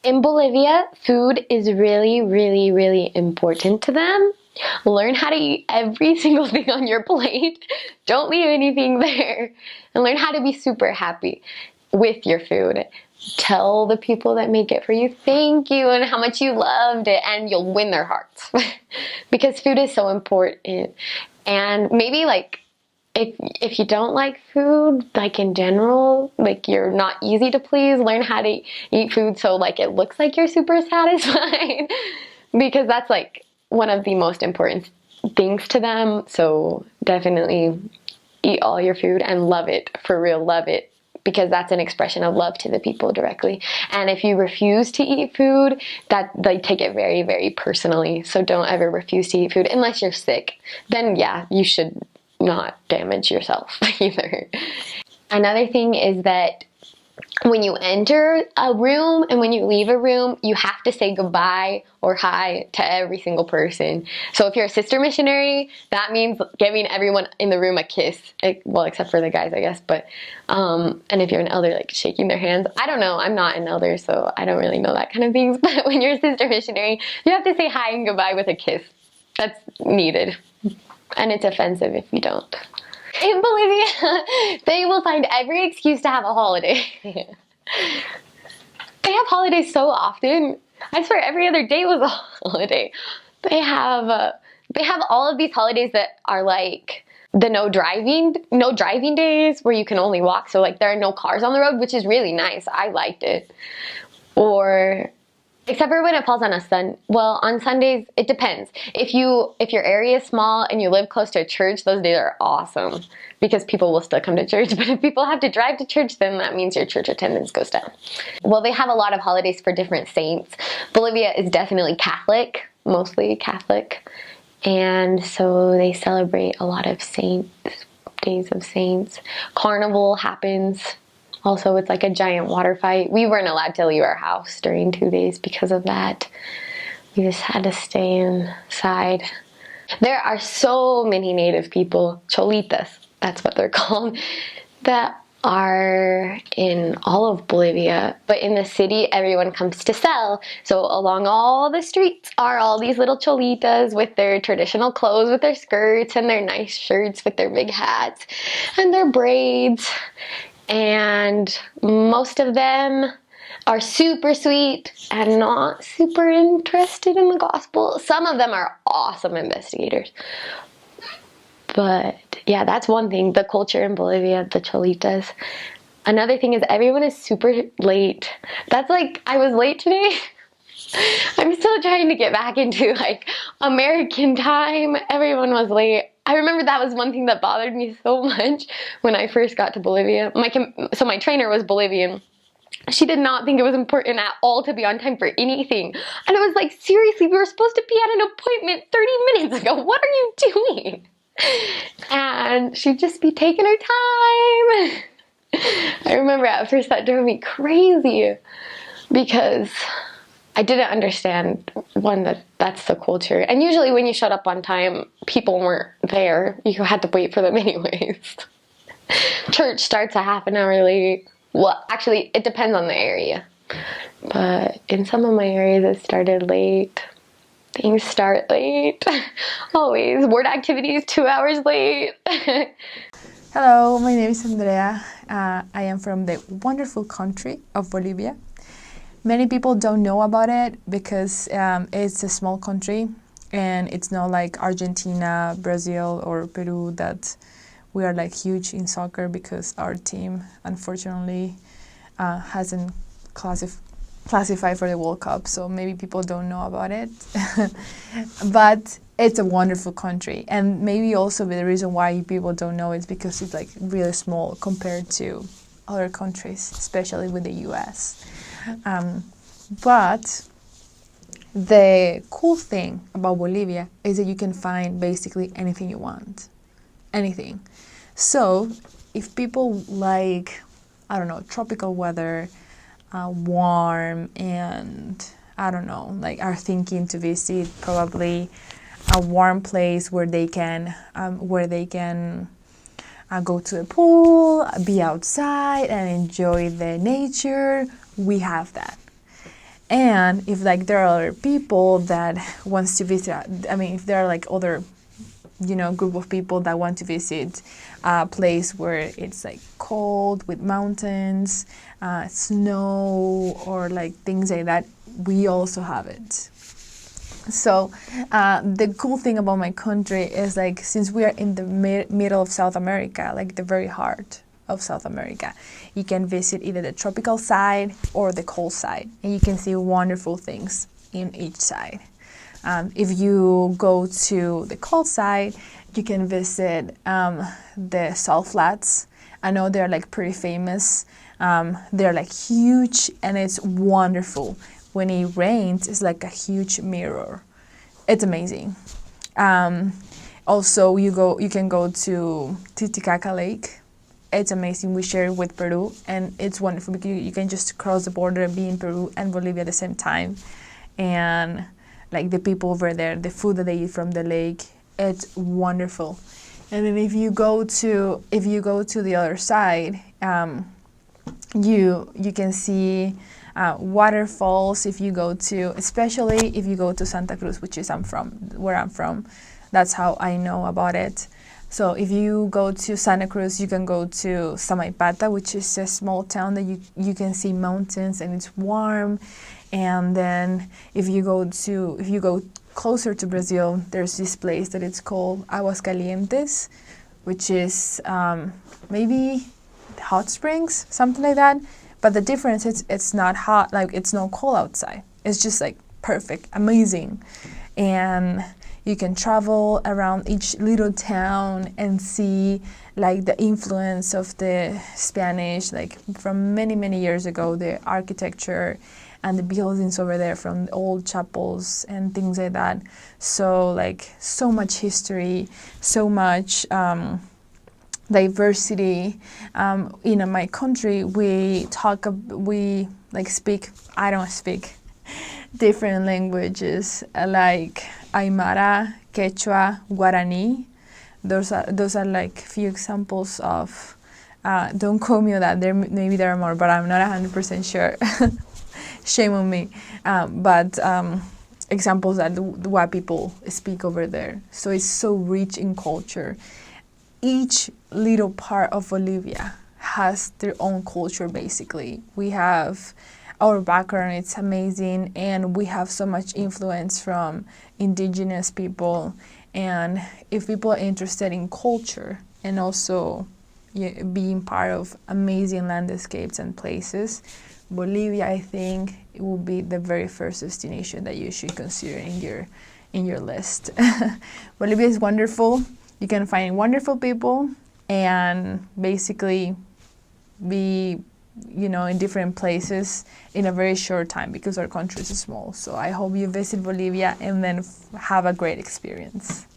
In Bolivia, food is really, really, really important to them. Learn how to eat every single thing on your plate. Don't leave anything there. And learn how to be super happy with your food. Tell the people that make it for you thank you and how much you loved it, and you'll win their hearts. Because food is so important. And maybe like if you don't like food, like in general, like you're not easy to please, learn how to eat food so like it looks like you're super satisfied. Because that's like one of the most important things to them. So definitely eat all your food and love it, for real, love it. Because that's an expression of love to the people directly. And if you refuse to eat food, that they take it very, very personally. So don't ever refuse to eat food unless you're sick. Then yeah, you should not damage yourself either. Another thing is that when you enter a room and when you leave a room, you have to say goodbye or hi to every single person. So if you're a sister missionary, that means giving everyone in the room a kiss. Well, except for the guys, I guess. But and if you're an elder, like shaking their hands. I don't know. I'm not an elder, so I don't really know that kind of things. But when you're a sister missionary, you have to say hi and goodbye with a kiss. That's needed. And it's offensive if you don't. In Bolivia, they will find every excuse to have a holiday. They have holidays so often. I swear every other day was a holiday. They have all of these holidays that are like the no driving days where you can only walk. So like there are no cars on the road, which is really nice. I liked it. Or except for when it falls on on Sundays, it depends. If your area is small and you live close to a church, those days are awesome because people will still come to church. But if people have to drive to church, then that means your church attendance goes down. Well, they have a lot of holidays for different saints. Bolivia is definitely Catholic, mostly Catholic. And so they celebrate a lot of saints, days of saints. Carnival happens. Also, it's like a giant water fight. We weren't allowed to leave our house during 2 days because of that. We just had to stay inside. There are so many native people, cholitas, that's what they're called, that are in all of Bolivia. But in the city, everyone comes to sell. So along all the streets are all these little cholitas with their traditional clothes, with their skirts and their nice shirts with their big hats and their braids. And most of them are super sweet and not super interested in the gospel. Some of them are awesome investigators. But yeah, that's one thing, the culture in Bolivia, the cholitas. Another thing is everyone is super late. That's like, I was late today. I'm still trying to get back into like American time. Everyone was late. I remember that was one thing that bothered me so much when I first got to Bolivia. So my trainer was Bolivian. She did not think it was important at all to be on time for anything. And I was like, seriously, we were supposed to be at an appointment 30 minutes ago. What are you doing? And she'd just be taking her time. I remember at first that drove me crazy because I didn't understand, one, that's the culture. And usually when you showed up on time, people weren't there. You had to wait for them anyways. Church starts a half an hour late. Well, actually, it depends on the area. But in some of my areas, it started late. Things start late. Always. Word activities 2 hours late. Hello, my name is Andrea. I am from the wonderful country of Bolivia. Many people don't know about it because it's a small country and it's not like Argentina, Brazil, or Peru that we are like huge in soccer because our team unfortunately hasn't classified for the World Cup, so maybe people don't know about it. But it's a wonderful country, and maybe also the reason why people don't know is because it's like really small compared to other countries, especially with the US. But the cool thing about Bolivia is that you can find basically anything you want. Anything. So if people like, I don't know, tropical weather, warm, and I don't know, like are thinking to visit probably a warm place where they can go to a pool, be outside and enjoy the nature, we have that. And if like there are other people that wants to visit, I mean, if there are like other, group of people that want to visit a place where it's like cold with mountains, snow, or like things like that, we also have it. So the cool thing about my country is like, since we are in the middle of South America, like the very heart of South America, you can visit either the tropical side or the cold side, and you can see wonderful things in each side. If you go to the cold side, you can visit the salt flats. I know they're like pretty famous. They're like huge, and it's wonderful. When it rains, it's like a huge mirror. It's amazing. Also, you can go to Titicaca Lake. It's amazing. We share it with Peru, and it's wonderful because you can just cross the border and be in Peru and Bolivia at the same time. And like the people over there, the food that they eat from the lake, it's wonderful. And then if you go to the other side, you can see waterfalls. Especially if you go to Santa Cruz, which is where I'm from, that's how I know about it. So if you go to Santa Cruz, you can go to Samaipata, which is a small town that you can see mountains and it's warm. And then if you go closer to Brazil, there's this place that it's called Aguascalientes, which is maybe hot springs, something like that. But the difference is it's not hot, like it's not cold outside. It's just like perfect, amazing. And you can travel around each little town and see like the influence of the Spanish, like from many, many years ago, the architecture and the buildings over there from the old chapels and things like that. So like so much history, so much diversity. In my country, I don't speak different languages like Aymara, Quechua, Guarani. Those are like few examples of. Don't quote me on that. Maybe there are more, but I'm not 100% sure. Shame on me. But examples that what people speak over there. So it's so rich in culture. Each little part of Bolivia has their own culture, basically. We have our background, it's amazing, and we have so much influence from indigenous people. And if people are interested in culture and also being part of amazing landscapes and places, Bolivia, I think, it will be the very first destination that you should consider in your list. Bolivia is wonderful. You can find wonderful people and basically be, in different places in a very short time because our country is small. So I hope you visit Bolivia and then have a great experience.